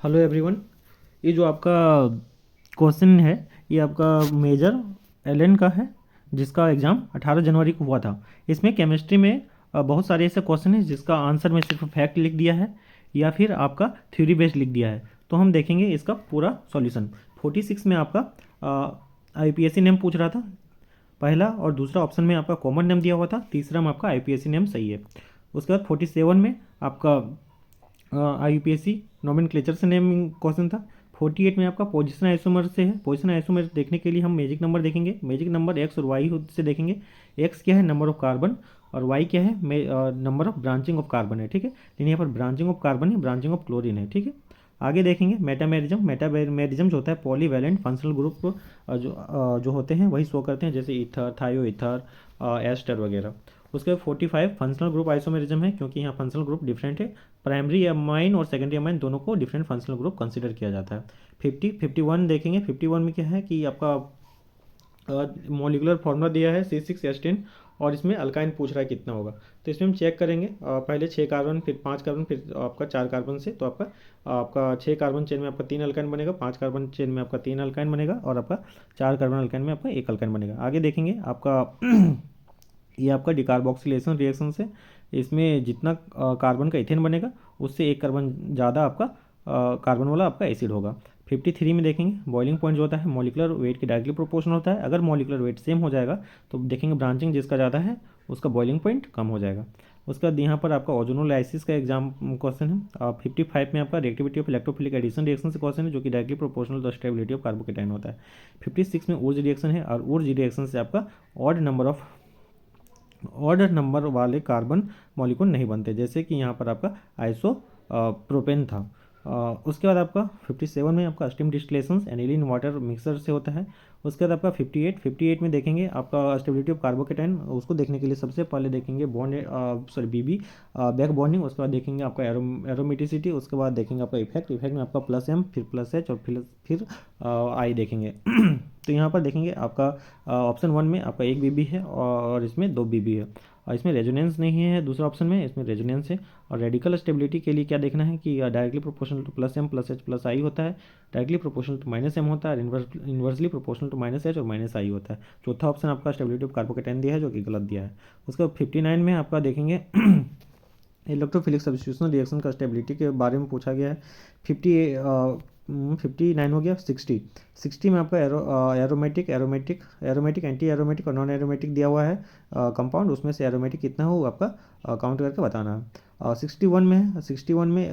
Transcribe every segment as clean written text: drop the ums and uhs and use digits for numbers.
Hello everyone. ये जो आपका क्वेश्चन है ये आपका मेजर एलन का है, जिसका एग्ज़ाम 18 जनवरी को हुआ था। इसमें केमिस्ट्री में बहुत सारे ऐसे क्वेश्चन हैं जिसका आंसर में सिर्फ फैक्ट लिख दिया है या फिर आपका थ्योरी बेस्ड लिख दिया है। तो हम देखेंगे इसका पूरा सॉल्यूशन। 46 में आपका आईपीएससी नेम पूछ रहा था। पहला और दूसरा ऑप्शन में आपका कॉमन नेम दिया हुआ था, तीसरा में आपका आईपीएससी नेम सही है। उसके बाद 47 में आपका आईयूपीएससी नोमेनक्लेचर से नेम क्वेश्चन था। 48 में आपका पोजीशन आइसोमर से है। पोजीशन आइसोमर देखने के लिए हम मैजिक नंबर देखेंगे। मैजिक नंबर एक्स और वाई से देखेंगे। एक्स क्या है, नंबर ऑफ कार्बन, और वाई क्या है, number of branching of carbon है। ठीक है, लेकिन यहाँ पर ब्रांचिंग ऑफ कार्बन है, ब्रांचिंग ऑफ क्लोरीन है। ठीक है, आगे देखेंगे मेटामेरिज्म। मेटामेरिज्म जो होता है पॉलीवैलेंट फंक्शनल ग्रुप जो होते हैं वही शो करते हैं, जैसे ईथर, थायो ईथर, एस्टर वगैरह। उसके बाद 45 फंक्शनल ग्रुप आइसोमेरिज्म है, क्योंकि यहाँ फंक्शनल ग्रुप डिफरेंट है। प्राइमरी अमाइन और सेकेंडरी अमाइन दोनों को डिफरेंट फंक्शनल ग्रुप कंसिडर किया जाता है। 51 देखेंगे। 51 में क्या है कि आपका मॉलिकुलर फार्मूला दिया है C6H10 और इसमें अल्काइन पूछ रहा है कितना होगा। तो इसमें हम चेक करेंगे, पहले 6 कार्बन, फिर 5 कार्बन, फिर आपका 4 कार्बन से। तो आपका आपका 6 कार्बन चेन में आपका 3 अल्काइन बनेगा, 5 कार्बन चेन में आपका 3 अल्काइन बनेगा, और आपका 4 कार्बन अल्काइन में आपका 1 अल्काइन बनेगा। आगे देखेंगे आपका ये आपका डिकार्बोक्सिलेशन रिएक्शन से इसमें जितना कार्बन का इथेन बनेगा उससे 1 कार्बन ज़्यादा आपका कार्बन वाला आपका एसिड होगा। 53 में देखेंगे बॉइलिंग पॉइंट जो होता है मॉलिकुलर वेट के डायरेक्टली प्रोपोर्शनल होता है। अगर मॉलिकुलर वेट सेम हो जाएगा तो देखेंगे ब्रांचिंग जिसका ज़्यादा है उसका बॉइलिंग पॉइंट कम हो जाएगा। उसके बाद यहाँ पर आपका ओजोनोलाइसिस का एग्जाम क्वेश्चन है। 55 में आपका reactivity of electrophilic addition reaction से क्वेश्चन है, जो कि directly proportional to stability of carbocation होता है। 56 में ऊर्ज रिएक्शन है, और ऊर्ज रिएक्शन से आपका ऑड नंबर वाले कार्बन मॉलिक्यूल नहीं बनते, जैसे कि यहाँ पर आपका आइसो प्रोपेन था। उसके बाद आपका 57 में आपका steam distillation aniline water mixer से होता है। उसके बाद आपका 58 में देखेंगे आपका स्टेबिलिटी ऑफ कार्बोकेटाइन। उसको देखने के लिए सबसे पहले देखेंगे बॉन्ड बीबी बैक बॉन्डिंग। उसके बाद देखेंगे आपका एरोमेटिसिटी। उसके बाद देखेंगे आपका इफेक्ट में आपका प्लस एम, फिर प्लस एच, और फिर आई देखेंगे। तो यहाँ पर देखेंगे आपका ऑप्शन 1 में आपका एक बीबी है और इसमें 2 बीबी है, और इसमें रेजोनेंस नहीं है दूसरा ऑप्शन में, इसमें रेजोनेंस है। और रेडिकल स्टेबिलिटी के लिए क्या देखना है कि directly proportional to plus M plus H plus I होता है, directly proportional to minus M होता है, inversely proportional to minus H और माइनस आई होता है। चौथा ऑप्शन आपका स्टेबिलिटी ऑफ कार्बोकेटाइन दिया है, जो कि गलत दिया है। उसके बाद 59 में आपका देखेंगे इलेक्ट्रोफिलिक सब्स्टिट्यूशन रिएक्शन का स्टेबिलिटी के बारे में पूछा गया है। 59 हो गया। 60 में आपका एरोमेटिक एंटी एरोमेटिक और नॉन एरोमेटिक दिया हुआ है कंपाउंड, उसमें से एरोमेटिक कितना हो आपका काउंट करके बताना है। 61 में है। 61 में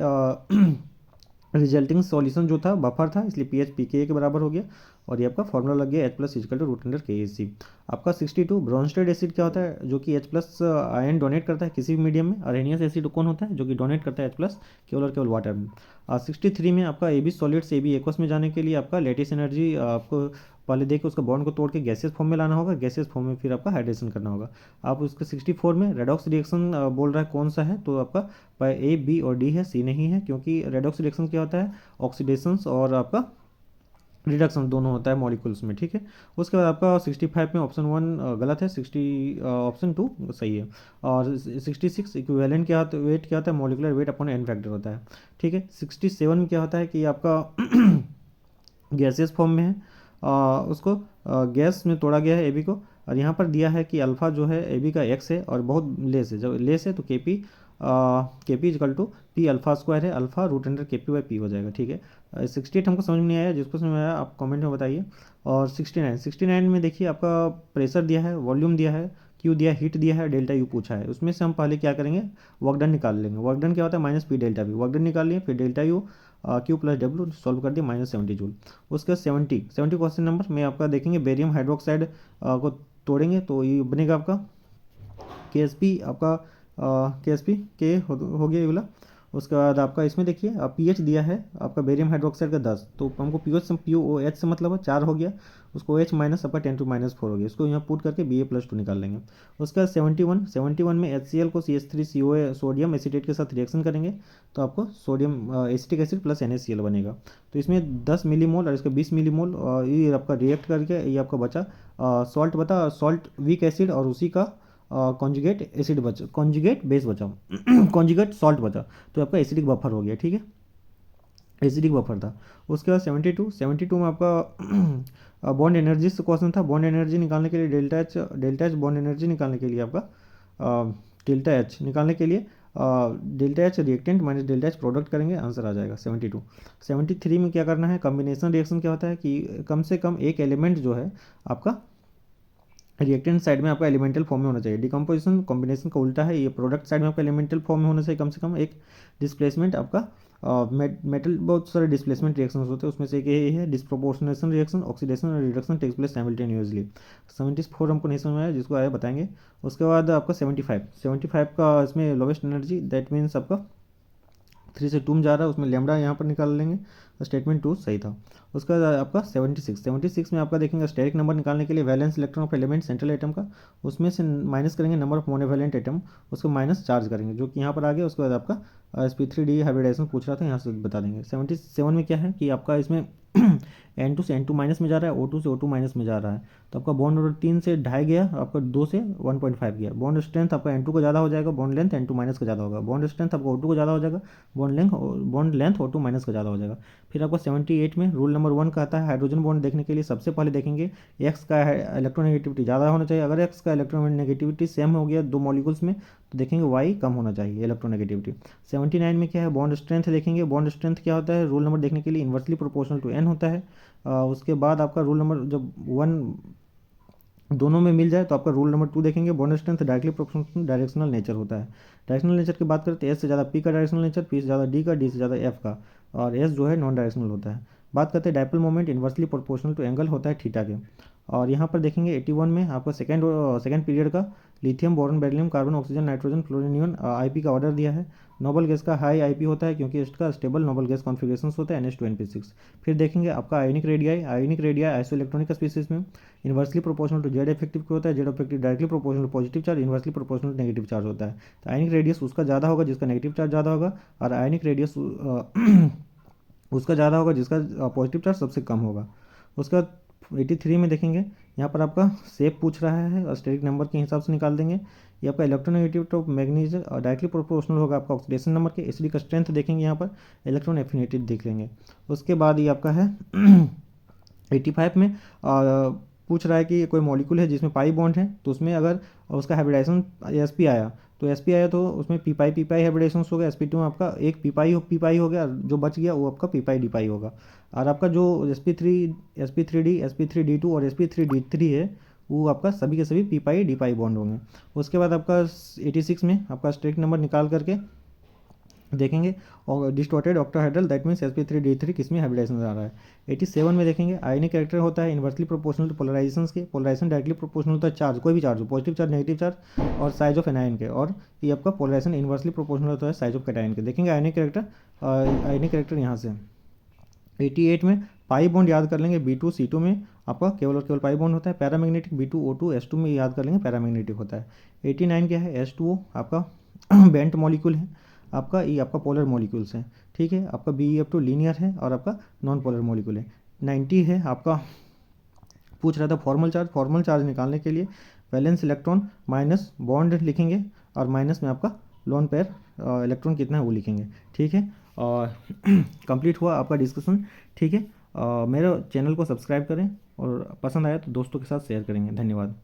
रिजल्टिंग सॉल्यूशन जो था बफर था, इसलिए पीएच पीके के बराबर हो गया, और ये आपका फॉर्मूला लग गया H+ equal to root under KAC। आपका 62 ब्रोंस्टेड एसिड क्या होता है, जो कि H+ आयन डोनेट करता है किसी भी मीडियम में। अरेनियस एसिड कौन होता है, जो कि डोनेट करता है H+ केवल और केवल वाटर में। 63 में आपका AB सॉलिड से AB एक्वस में जाने के लिए आपका लेटिस एनर्जी आपको पहले देख के उसका बॉन्ड को तोड़ के गैसियस फॉर्म में लाना होगा, गैसियस फॉर्म में फिर आपका हाइड्रेशन करना होगा। आप उसके 64 में रेडॉक्स रिएक्शन बोल रहा है कौन सा है, तो आपका A, B और D है, C नहीं है, क्योंकि रेडॉक्स रिएक्शन क्या होता है, ऑक्सीडेशंस और आपका रिडक्शन दोनों होता है मॉलिक्यूल्स में। ठीक है, उसके बाद आपका 65 में ऑप्शन 1 गलत है, ऑप्शन 2 सही है। और 66 इक्विवेलेंट क्या होता है, वेट क्या होता है, molecular weight upon N factor होता है। ठीक है, 67 में क्या होता है कि आपका गैसियस फॉर्म में है, उसको गैस में तोड़ा गया है एबी को, और यहाँ पर दिया है कि अल्फ़ा जो है एबी का एक्स है और बहुत लेस है। जब लेस है तो KP equal to P alpha square है, अल्फा रूट अंडर KP/P हो जाएगा। ठीक है, 68 हमको समझ में नहीं आया, जिसको समझ में आया आप कमेंट में बताइए। और 69 में देखिए आपका प्रेशर दिया है, वॉल्यूम दिया है, क्यू दिया, हीट दिया है, डेल्टा यू पूछा है। उसमें से हम पहले क्या करेंगे, वर्क डन निकाल लेंगे। वर्क डन क्या होता है, -P delta we. Work done निकाल लिए, फिर delta U Q plus W solve कर दिया, -70 जूल। उसके बाद 70 क्वेश्चन नंबर में आपका देखेंगे बेरियम हाइड्रोक्साइड को तोड़ेंगे तो ये बनेगा आपका KSP, आपका KSP के हो गया ये वाला। उसके बाद आपका इसमें देखिए पीएच दिया है आपका बेरियम हाइड्रोक्साइड का 10, तो हमको POH से मतलब है 4 हो गया, उसको H माइनस आपका 10⁻⁴ हो गया, इसको यहाँ पुट करके Ba+2 निकाल लेंगे। उसके बाद 71 में HCl को CH3COA सोडियम एसीटेट के साथ रिएक्शन करेंगे तो आपको sodium acetic acid plus NaCl बनेगा। तो इसमें 10 मिलीमोल और इसका 20 मिलीमोल ये आपका रिएक्ट करके ये आपका बचा सॉल्ट वीक एसिड, और उसी का कॉन्जुगेट एसिड बचा, कॉन्जुगेट बेस बचा कॉन्जुगेट सॉल्ट बचा, तो आपका एसिडिक बफर हो गया। ठीक है, एसिडिक बफर था। उसके बाद 72 में आपका बॉन्ड एनर्जी से क्वेश्चन था। बॉन्ड एनर्जी निकालने के लिए डेल्टा एच बॉन्ड एनर्जी निकालने के लिए आपका डेल्टा एच निकालने के लिए delta H reactant minus delta H product करेंगे, आंसर आ जाएगा 72। 73 में क्या करना है, कॉम्बिनेशन रिएक्शन क्या होता है कि कम से कम एक एलिमेंट जो है आपका रिएक्टेंट साइड में आपका एलिमेंटल फॉर्म में होना चाहिए। डिकम्पोजिशन कॉम्बिनेशन का उल्टा है, ये प्रोडक्ट साइड में आपका एलिमेंटल फॉर्म में होना चाहिए कम से कम एक। डिस्प्लेसमेंट आपका मेटल बहुत सारे डिस्प्लेसमेंट रिएक्शंस होते हैं, उसमें से एक ये है डिस्प्रोपोर्शनेशन रिएक्शन, ऑक्सीडेशन और रिडक्शन टेक्स प्लेस साइमल्टेनियसली। 74 हमको नहीं समझ में आया, जिसको आया बताएंगे। उसके बाद आपका 75 का इसमें लोवेस्ट एनर्जी, दैट मीन्स आपका 3 से 2 में जा रहा है, उसमें लेमडा यहाँ पर निकाल लेंगे, स्टेटमेंट 2 सही था। उसके बाद आपका 76 में आपका देखेंगे स्टेरिक नंबर निकालने के लिए valence electron of element central atom का, उसमें से माइनस करेंगे नंबर ऑफ मोनोवैलेंट एटम, उसको माइनस चार्ज करेंगे, जो कि यहाँ पर आ गया। उसके बाद आपका sp3d हाइब्रिडाइजेशन पूछ रहा था, यहाँ से बता देंगे। 77 में क्या है कि आपका इसमें N2 से N2 माइनस में जा रहा है, O2 से O2 माइनस में जा रहा है, तो आपका बॉन्ड ऑर्डर 3 से 2.5 गया, आपका 2 से 1.5 गया। बॉन्ड स्ट्रेंथ आपका N2 का ज़्यादा हो जाएगा, बॉन्ड लेंथ N2 माइनस का ज़्यादा होगा। बॉन्ड स्ट्रेंथ आपका O2 का ज़्यादा हो जाएगा, बॉन्ड लेंथ O2 माइनस का ज़्यादा हो जाएगा। फिर आपको 78 में रूल नंबर 1 कहता है हाइड्रोजन बॉन्ड देखने के लिए सबसे पहले देखेंगे एक्स का इलेक्ट्रोनेगेटिविटी ज़्यादा होना चाहिए। अगर एक्स का इलेक्ट्रोनेगेटिविटी सेम हो गया दो मॉलिक्यूल्स में, तो देखेंगे वाई कम होना चाहिए इलेक्ट्रोनेगेटिविटी। 79 में क्या है, बॉन्ड स्ट्रेंथ देखेंगे। बॉन्ड स्ट्रेंथ क्या होता है, रूल नंबर देखने के लिए इन्वर्सली प्रोपोर्शनल टू एन होता है। उसके बाद आपका रूल नंबर जब 1 दोनों में मिल जाए तो आपका रूल नंबर 2 देखेंगे। Bond strength directly proportional directional nature होता है। डायरेक्शनल नेचर की बात करते हैं, एस से ज़्यादा पी का डायरेक्शनल नेचर, पी से ज़्यादा डी का, डी से ज़्यादा एफ का, और एस जो है नॉन डायरेक्शनल होता है। बात करते हैं dipole moment inversely proportional to angle होता है थीटा के। और यहाँ पर देखेंगे 81 में आपका सेकेंड पीरियड का lithium boron beryllium carbon oxygen nitrogen fluorine neon IP का ऑर्डर दिया है। नोबल गैस का हाई आईपी होता है क्योंकि इसका स्टेबल नोबल गैस कॉन्फिगरेशन होता है NH2NP6। फिर देखेंगे आपका ionic radii isoelectronic species में inversely proportional to Z effective क्या होता है, Z effective directly proportional to positive charge, inversely proportional to negative charge होता है। तो आयोनिक रेडियस उसका ज़्यादा होगा जिसका नेगेटिव चार्ज ज़्यादा होगा, और आयोनिक रेडियस उसका ज़्यादा होगा जिसका पॉजिटिव चार्ज सबसे कम होगा। उसके बाद 83 में देखेंगे, यहाँ पर आपका शेप पूछ रहा है, स्टेरिक नंबर के हिसाब से निकाल देंगे। ये आपका electronegativity of manganese directly proportional होगा आपका ऑक्सीडेशन नंबर के। एसिडिक स्ट्रेंथ देखेंगे, यहाँ पर इलेक्ट्रॉन एफिनिटी देख लेंगे। उसके बाद ये आपका है 85 में पूछ रहा है कि कोई मॉलिक्यूल है जिसमें पाई बॉन्ड है, तो उसमें अगर उसका हाइब्रिडाइजेशन sp आया, तो sp आया तो उसमें पी पाई हाइब्रिडेशन हो गया। sp2 में आपका एक पी पाई हो गया, जो बच गया वो आपका पी पाई होगा। और आपका जो sp3d और sp3d3 है, वो आपका सभी के सभी पी डी पाई बॉन्ड होंगे। उसके बाद आपका 86 में आपका स्ट्रेट नंबर निकाल करके देखेंगे, और distorted octahedral, that means sp3d3 किस में हाइब्रिडाइजेशन आ रहा है। 87 में देखेंगे आयनिक कैरेक्टर होता है इन्वर्सली प्रोपोर्शनल टू पोलराइजेशन के। पोलराइजेशन डायरेक्टली प्रोपोर्शनल होता है चार्ज, कोई भी चार्ज हो, पॉजिटिव चार्ज नेगेटिव चार्ज, और साइज ऑफ एनायन के। और ये आपका पोलराइजेशन इन्वर्सली प्रोपोर्शनल होता है साइज ऑफ कैटायन के। देखेंगे आयनिक कैरेक्टर यहाँ से 88 में पाई बॉन्ड याद कर लेंगे, B2 C2 में आपका केवल और केवल पाई बॉन्ड होता है। पैरामैग्नेटिक B2 O2 S2 में याद कर लेंगे पैरामैग्नेटिक होता है। 89 क्या है, H2O आपका बेंट मॉलिक्यूल है आपका, ये आपका पोलर मॉलिक्यूल्स हैं, ठीक है। आपका BeF2 लीनियर है और आपका नॉन पोलर मॉलिक्यूल है। 90 है आपका पूछ रहा था फॉर्मल चार्ज निकालने के लिए वैलेंस इलेक्ट्रॉन माइनस बॉन्ड लिखेंगे, और माइनस में आपका लोन पेयर इलेक्ट्रॉन कितना है वो लिखेंगे, ठीक है। और कंप्लीट हुआ आपका डिस्कशन, ठीक है। मेरे चैनल को सब्सक्राइब करें, और पसंद आया तो दोस्तों के साथ शेयर करेंगे। धन्यवाद।